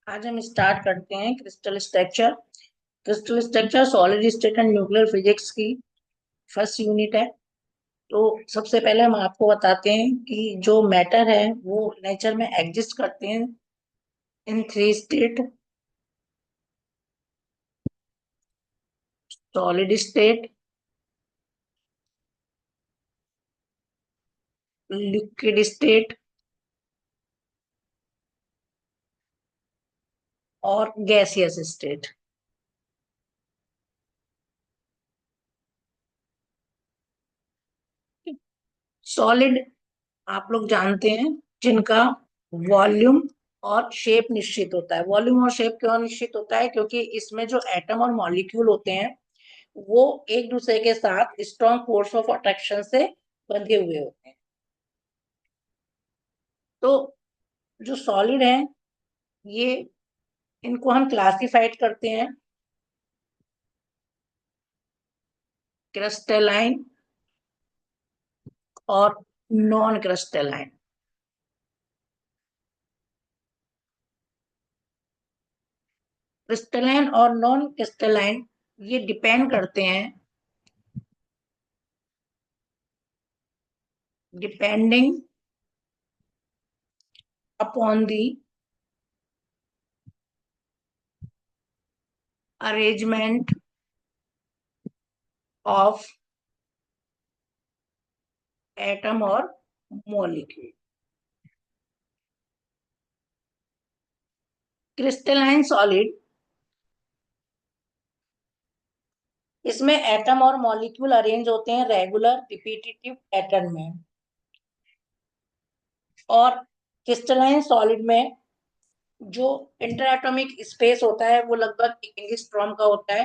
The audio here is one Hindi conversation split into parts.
आज हम स्टार्ट करते हैं crystal structure. Crystal structure solid state and nuclear physics की फर्स्ट यूनिट है। तो सबसे पहले हम आपको बताते हैं कि जो मैटर है वो नेचर में एग्जिस्ट करते हैं in three state: solid state, liquid state और गैसियस स्टेट। सॉलिड आप लोग जानते हैं, जिनका वॉल्यूम और शेप निश्चित होता है। वॉल्यूम और शेप क्यों निश्चित होता है? क्योंकि इसमें जो एटम और मॉलिक्यूल होते हैं वो एक दूसरे के साथ स्ट्रॉन्ग फोर्स ऑफ अट्रैक्शन से बंधे हुए होते हैं। तो जो सॉलिड है, ये इनको हम क्लासिफाइड करते हैं: क्रिस्टलाइन और नॉन क्रिस्टलाइन। क्रिस्टलाइन और नॉन क्रिस्टलाइन ये डिपेंड करते हैं depending upon the arrangement of atom और मॉलिक्यूल। क्रिस्टलाइन सॉलिड, इसमें एटम और मॉलिक्यूल अरेंज होते हैं रेगुलर रिपीटेटिव पैटर्न में। और क्रिस्टलाइन सॉलिड में जो इंटरएटॉमिक स्पेस होता है वो लगभग 1 एंगस्ट्रॉम का होता है।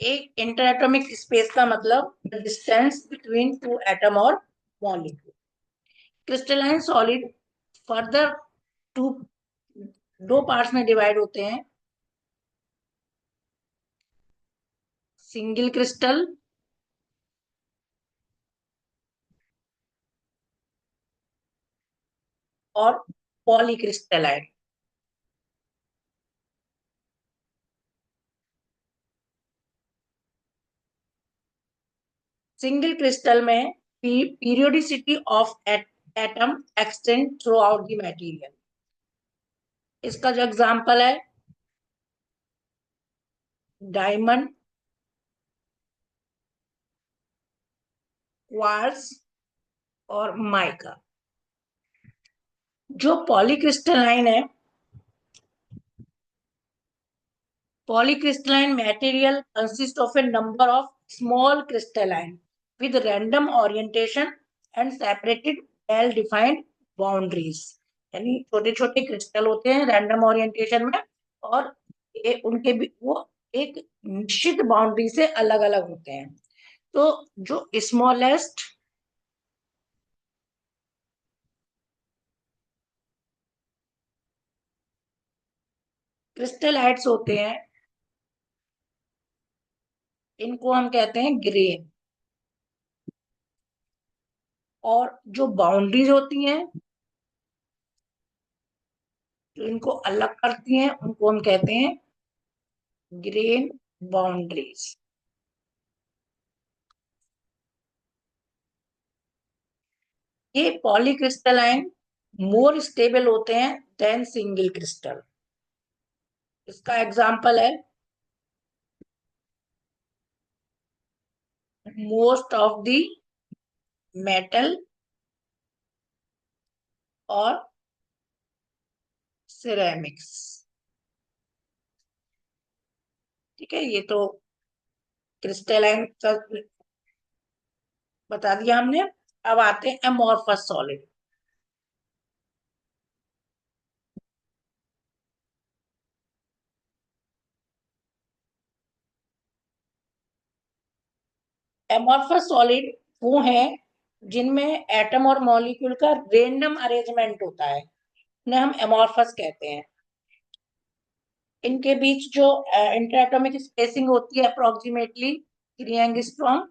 एक इंटरएटॉमिक स्पेस का मतलब डिस्टेंस बिटवीन टू एटम और molecule. Crystalline solid further two दो पार्ट्स में डिवाइड होते हैं: सिंगल क्रिस्टल और पॉलीक्रिस्टलाइन। सिंगल क्रिस्टल में periodicity of atom extend throughout the material. इसका जो एग्जांपल है, डायमंड, क्वार्ट्ज और माइका। जो पॉलीक्रिस्टलाइन है, polycrystalline material consists of a number of small crystalline with random orientation and separated well defined boundaries। यानी छोटे छोटे क्रिस्टल होते हैं रैंडम ओरिएंटेशन में, और उनके भी वो एक निश्चित बाउंड्री से अलग अलग होते हैं। तो जो स्मॉलेस्ट क्रिस्टलाइट्स होते हैं, इनको हम कहते हैं ग्रेन। और जो बाउंड्रीज होती हैं जो इनको अलग करती हैं उनको हम कहते हैं ग्रेन बाउंड्रीज। ये पॉलीक्रिस्टलाइन मोर स्टेबल होते हैं देन सिंगल क्रिस्टल। इसका एग्जांपल है मोस्ट ऑफ द मेटल और सिरेमिक्स। ठीक है, ये तो क्रिस्टलाइन का बता दिया हमने। अब आते हैं एमोर्फस सॉलिड। एमोर्फस सॉलिड वो है जिनमें एटम और मॉलिक्यूल का रेंडम अरेंजमेंट होता है, उन्हें हम एमोर्फस कहते हैं। इनके बीच जो इंटरएटॉमिक स्पेसिंग होती है अप्रोक्सीमेटली 3 एंगस्ट्रॉम।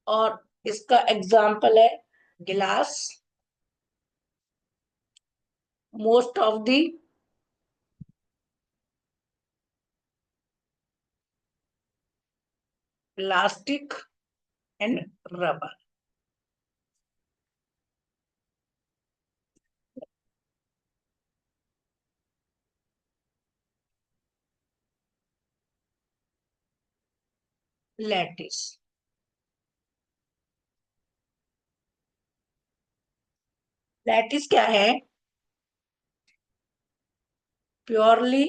और इसका एग्जाम्पल है गिलास, most of the plastic and rubber. Lattice. Lattice क्या है? Purely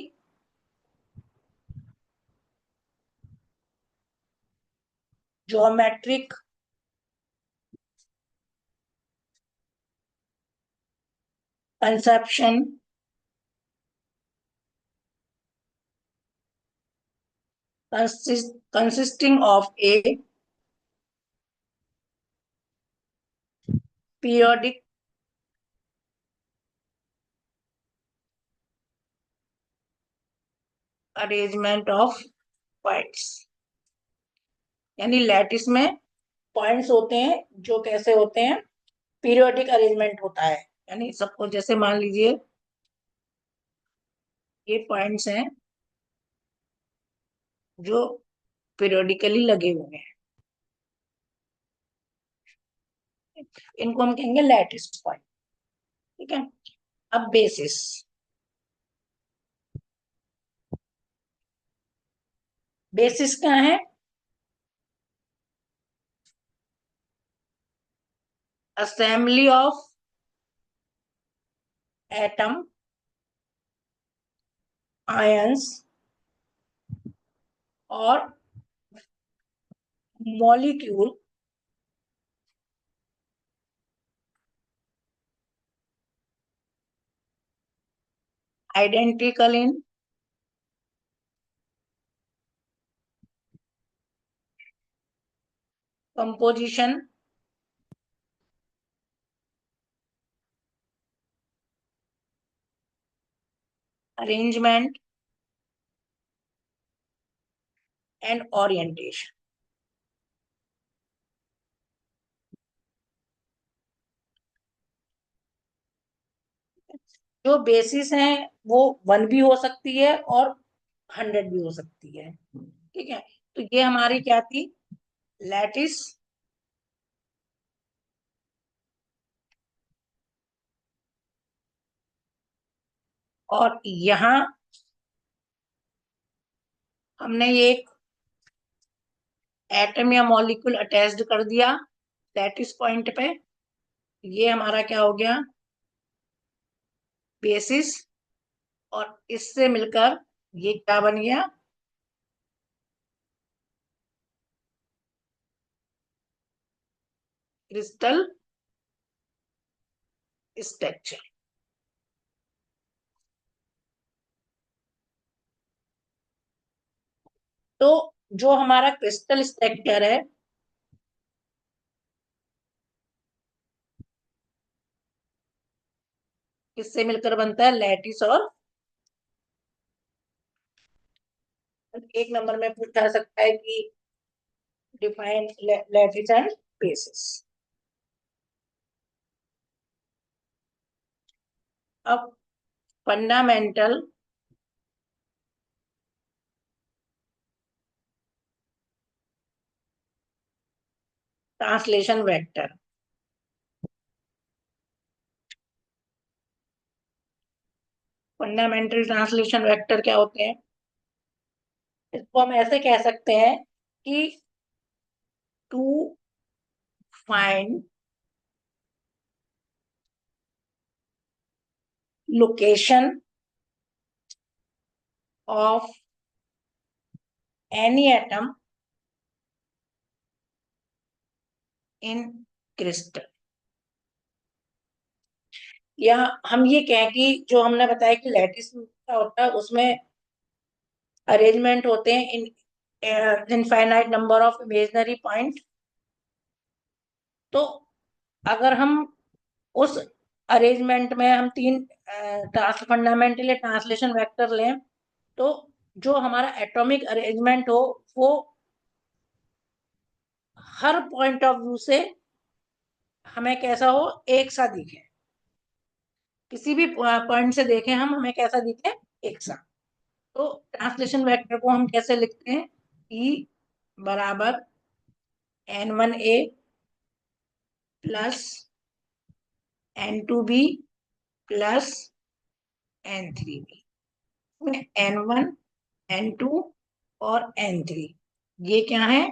geometric conception consisting of a periodic arrangement of points। यानी लैटिस में पॉइंट्स होते हैं जो कैसे होते हैं, पीरियोडिक अरेंजमेंट होता है। यानी सबको जैसे मान लीजिए ये पॉइंट्स हैं जो पीरियोडिकली लगे हुए हैं, इनको हम कहेंगे लैटिस पॉइंट। ठीक है। अब बेसिस। बेसिस क्या है? असेंबली ऑफ एटम, आयंस और molecule identical in composition, arrangement and orientation। जो बेसिस है वो 1 भी हो सकती है और 100 भी हो सकती है। ठीक है। तो ये हमारी क्या थी? लैटिस। और यहां हमने ये एक एटम या मॉलिक्यूल अटैच्ड कर दिया लैटिस पॉइंट पे। ये हमारा क्या हो गया? बेसिस। और इससे मिलकर ये क्या बन गया? Crystal structure. तो जो हमारा क्रिस्टल स्ट्रक्चर है किससे मिलकर बनता है? लैटिस और एक नंबर में पूछा सकता है कि डिफाइन लैटिस एंड बेसिस। अब fundamental translation vector. Fundamental translation vector क्या होते हैं? इसको हम ऐसे कह सकते हैं कि to find location of any atom in crystal. या हम ये कहें कि जो हमने बताया कि लैटिस का होता है उसमें अरेंजमेंट होते हैं इन infinite number of imaginary point. तो अगर हम उस अरेंजमेंट में हम तीन फंडामेंटली ट्रांसलेशन वेक्टर लें तो जो हमारा एटॉमिक अरेंजमेंट हो वो हर पॉइंट ऑफ व्यू से हमें कैसा हो? एक सा दिखे। किसी भी पॉइंट से देखें हम, हमें कैसा दिखे? एक सा। तो ट्रांसलेशन वेक्टर को हम कैसे लिखते हैं? ई बराबर n1a plus n2b plus n3b। n1 n2 और n3 ये क्या है?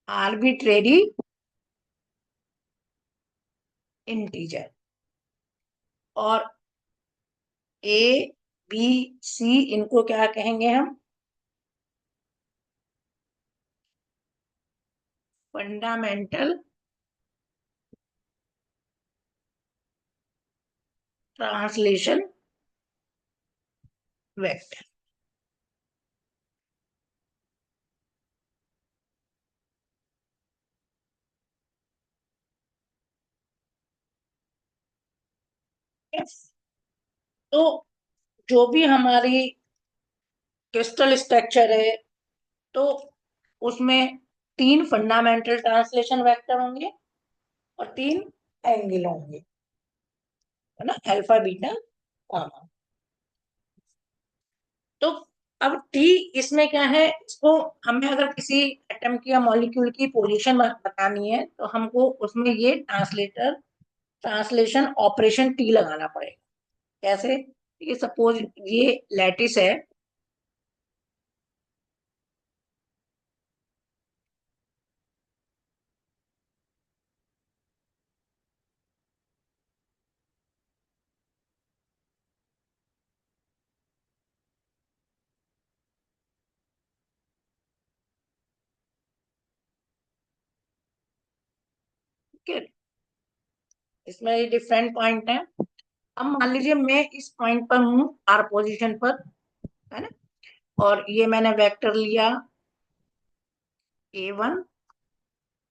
Arbitrary integer. और ए बी सी इनको क्या कहेंगे हम? Fundamental translation vector. तो जो भी हमारी क्रिस्टल स्ट्रक्चर है, तो उसमें 3 फंडामेंटल ट्रांसलेशन वेक्टर होंगे और 3 एंगल होंगे, है ना, अल्फा बीटा गामा। तो अब टी इसमें क्या है, इसको हमें अगर किसी एटम की या मॉलिक्यूल की पोजीशन बतानी है तो हमको उसमें ये ट्रांसलेशन ऑपरेशन टी लगाना पड़ेगा। कैसे? ये सपोज ये लैटिस है, ठीक है, इसमें ये डिफरेंट पॉइंट है। अब मान लीजिए मैं इस पॉइंट पर हूँ, आर पोजीशन पर, है ना, और ये मैंने वेक्टर लिया A1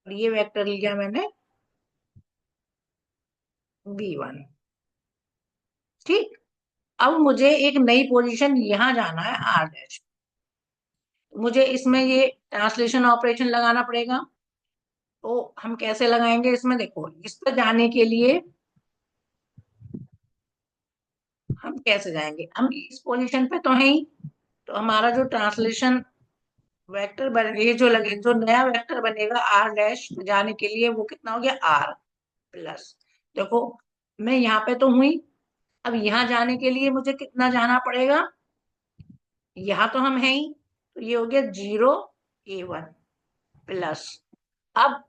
और ये वेक्टर लिया मैंने B1। ठीक, अब मुझे एक नई पोजीशन यहां जाना है आर डैश। मुझे इसमें ये ट्रांसलेशन ऑपरेशन लगाना पड़ेगा। तो हम कैसे लगाएंगे? इसमें देखो, इस पर जाने के लिए हम कैसे जाएंगे? हम इस पोजीशन पे तो है ही, तो हमारा जो ट्रांसलेशन वेक्टर बने, ये जो लगे, जो नया वेक्टर बनेगा आर डैश जाने के लिए, वो कितना हो गया? आर प्लस, देखो मैं यहाँ पे तो हुई, अब यहाँ जाने के लिए मुझे कितना जाना पड़ेगा? यहाँ तो हम है ही, तो ये हो गया 0 A1 प्लस, अब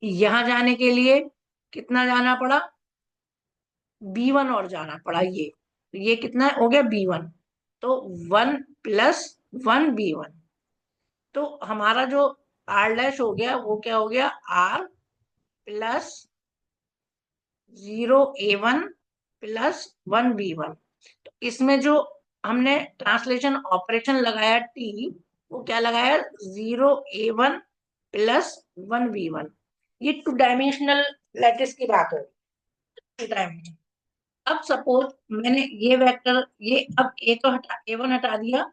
यहाँ जाने के लिए कितना जाना पड़ा? B1 और जाना पड़ा, ये कितना हो गया? B1। तो 1 प्लस 1 B1, तो हमारा जो आर डैश हो गया वो क्या हो गया? R plus 0 A1 plus 1 B1। तो इसमें जो हमने ट्रांसलेशन ऑपरेशन लगाया टी, वो क्या लगाया? 0 A1 प्लस 1 B1। ये 2 डायमेंशनल लैटिस की बात हो, 2 डायमेंशन। अब सपोज मैंने ये वेक्टर, ये अब ए तो हटा, A1 हटा दिया,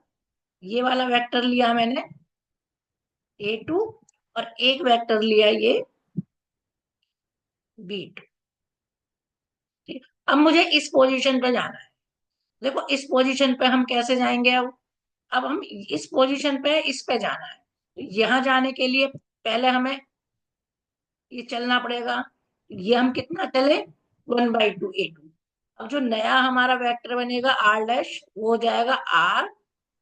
ये वाला वेक्टर लिया मैंने A2 और एक वेक्टर लिया ये B2। ठीक, अब मुझे इस पोजीशन पे जाना है। देखो इस पोजीशन पे हम कैसे जाएंगे? अब हम इस पोजीशन पे, इस पे जाना है, तो यहाँ जाने के लिए पहले हमें ये चलना पड़ेगा। ये हम कितना चले? 1/2 A2। अब जो नया हमारा वेक्टर बनेगा आर डैश, वो हो जाएगा आर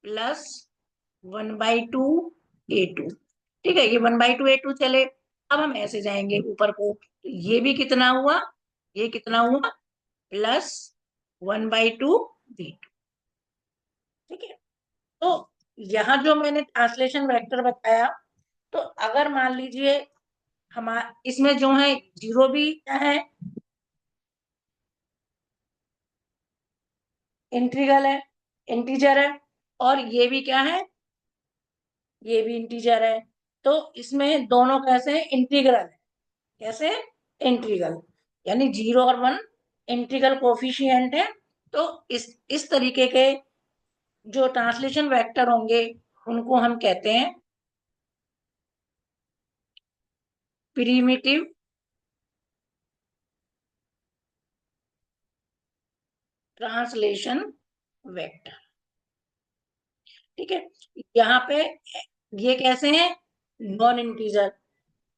प्लस 1/2 A2। ठीक है, ये 1/2 A2 चले। अब हम ऐसे जाएंगे ऊपर को, तो ये भी कितना हुआ? ये कितना हुआ? Plus 1/2 B2। ठीक है, तो यहाँ जो मैंने ट्रांसलेशन वेक्टर बताया, तो अगर मान लीजिए हमारा इसमें जो है 0 भी क्या है? इंटीग्रल है, इंटीजर है। और ये भी क्या है? ये भी इंटीजर है। तो इसमें दोनों कैसे? इंटीग्रल है। कैसे? इंटीग्रल, यानी 0 और 1 इंटीग्रल कोफिशिएंट है। तो इस तरीके के जो ट्रांसलेशन वेक्टर होंगे उनको हम कहते हैं प्रिमिटिव ट्रांसलेशन वेक्टर। ठीक है, यहाँ पे ये कैसे हैं, नॉन इंटीजर,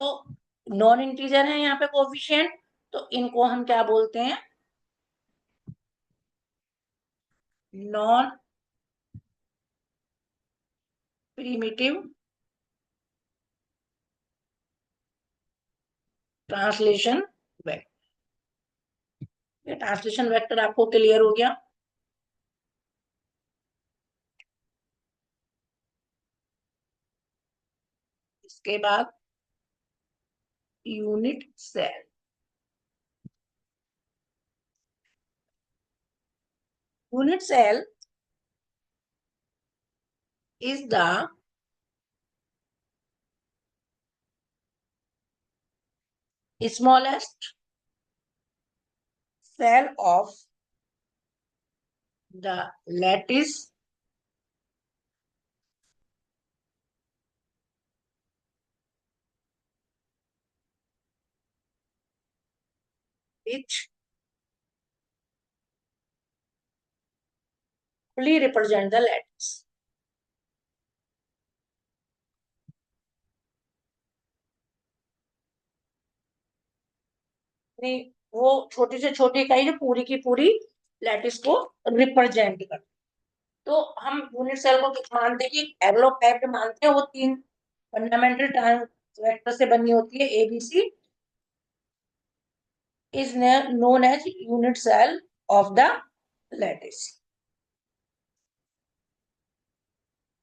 तो नॉन इंटीजर है यहाँ पे कोफिशिएंट, तो इनको हम क्या बोलते हैं, नॉन प्रिमिटिव ट्रांसलेशन वेक्टर। ये ट्रांसलेशन वेक्टर आपको क्लियर हो गया। इसके बाद unit cell, unit cell is the smallest cell of the lattice which fully represent the lattice। वो छोटी से छोटी इकाई जो पूरी की पूरी लैटिस को रिप्रेजेंट कर, तो हम यूनिट सेल को मानते हैं कि एवलोपैक्ड मानते हैं, वो तीन फंडामेंटल ट्रांसवेक्टर से बनी होती है, ABC is known as unit cell of the lattice.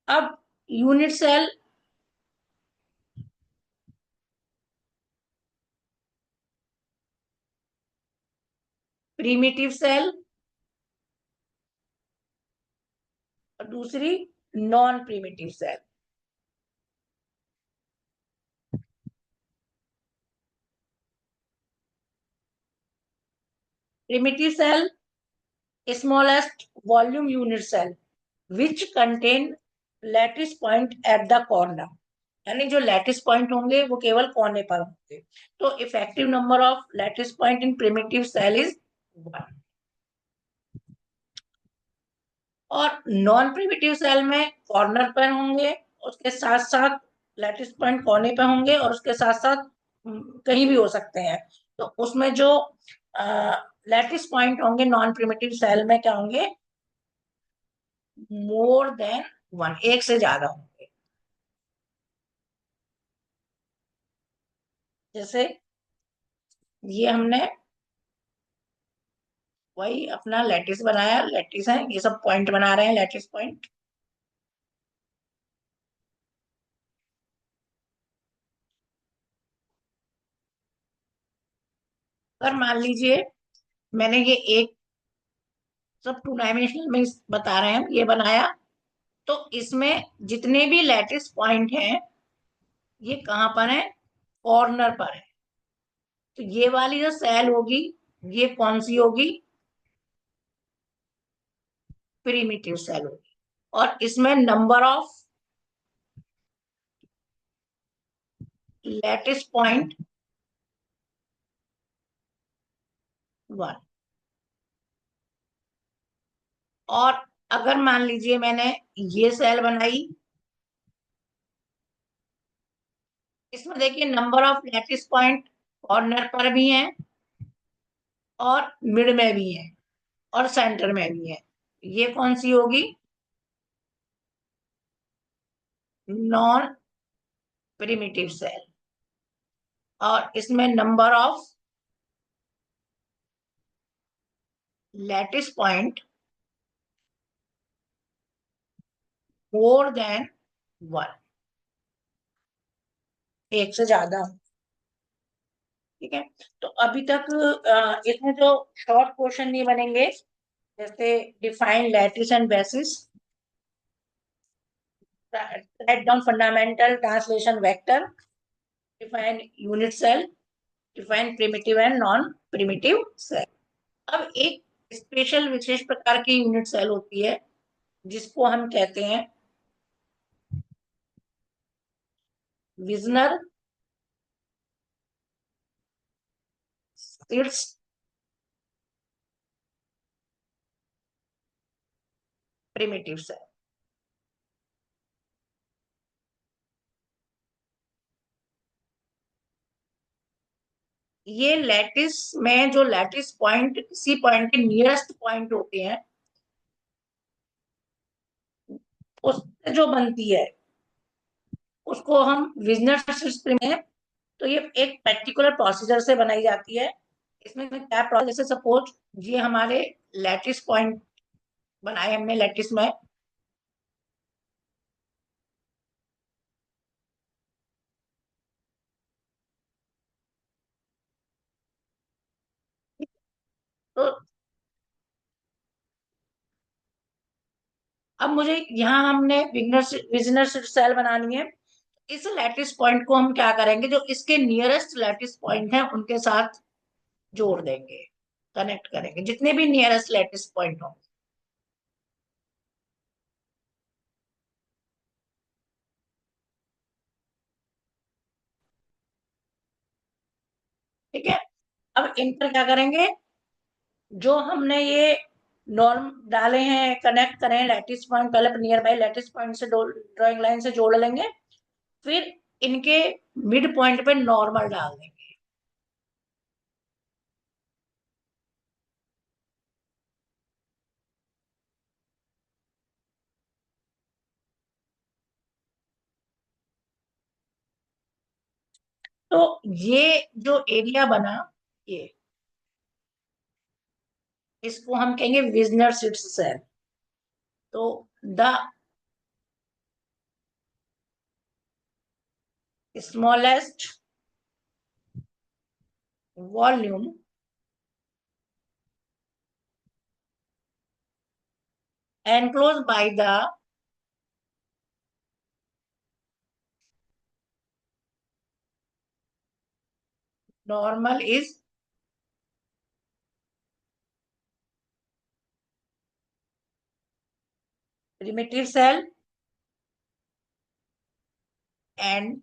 अब यूनिट सेल प्रीमिटिव सेल और दूसरी non primitive cell. Primitive cell smallest volume unit cell which contain lattice point at the corner, यानी जो लैटिस पॉइंट होंगे वो केवल कोने पर होंगे, तो effective number of lattice point in primitive cell is 1। और नॉन प्रिमिटिव सेल में कॉर्नर पर होंगे, उसके साथ साथ लैटिस पॉइंट कोने पर होंगे और उसके साथ साथ कहीं भी हो सकते हैं, तो उसमें जो लैटिस पॉइंट होंगे नॉन प्रिमिटिव सेल में क्या होंगे, मोर देन 1, एक से ज्यादा होंगे। जैसे ये हमने वही अपना लैटिस बनाया, लैटिस है, ये सब पॉइंट बना रहे हैं, लैटिस पॉइंट। अगर मान लीजिए मैंने ये एक, सब टू डायमेंशनल में बता रहे हैं, ये बनाया, तो इसमें जितने भी लैटिस पॉइंट हैं ये कहाँ पर है, कॉर्नर पर है, तो ये वाली जो सेल होगी ये कौन सी होगी, प्रीमिटिव सेल होगी, और इसमें नंबर ऑफ लैटिस पॉइंट 1। और अगर मान लीजिए मैंने ये सेल बनाई, इसमें देखिए number of lattice point corner पर भी हैं और मिड में भी है और सेंटर में भी है, ये कौन सी होगी, नॉन प्रिमिटिव सेल। और इसमें number of lattice point more than 1, एक से ज्यादा, ठीक है। तो अभी तक इसमें जो शॉर्ट क्वेश्चन नहीं बनेंगे, जैसे define lattice and basis, write down fundamental translation vector, define unit cell, define primitive and non primitive cell. अब एक स्पेशल विशेष प्रकार की यूनिट सेल होती है जिसको हम कहते हैं विजनर सीड्स प्रिमिटिव सेल। ये लैटिस में जो लैटिस पॉइंट किसी पॉइंट के नियरेस्ट पॉइंट होते हैं उससे जो बनती है उसको हम विजनर सिस्टम में, तो ये एक पर्टिकुलर प्रोसीजर से बनाई जाती है। इसमें क्या प्रोसेस, जैसे सपोज ये हमारे लैटिस पॉइंट बनाए हमने लैटिस में, तो अब मुझे यहाँ हमने विजनर सेल बनानी है। इस लैटिस पॉइंट को हम क्या करेंगे, जो इसके नियरेस्ट लैटिस पॉइंट है उनके साथ जोड़ देंगे, कनेक्ट करेंगे जितने भी नियरेस्ट लैटिस पॉइंट होंगे। ठीक है, अब इन पर क्या करेंगे, जो हमने ये नॉर्म डाले हैं, कनेक्ट करें लैटिस पॉइंट, पहले नियर बाई लैटिस पॉइंट से ड्राइंग लाइन से जोड़ लेंगे, फिर इनके मिड पॉइंट पे नॉर्मल डाल देंगे। तो ये जो एरिया बना, ये इसको हम कहेंगे विजनर सिट्स सेल। तो the smallest volume enclosed by the normal is primitive cell and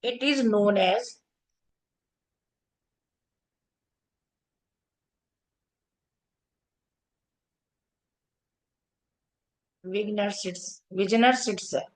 it is known as Wigner Sitz cell.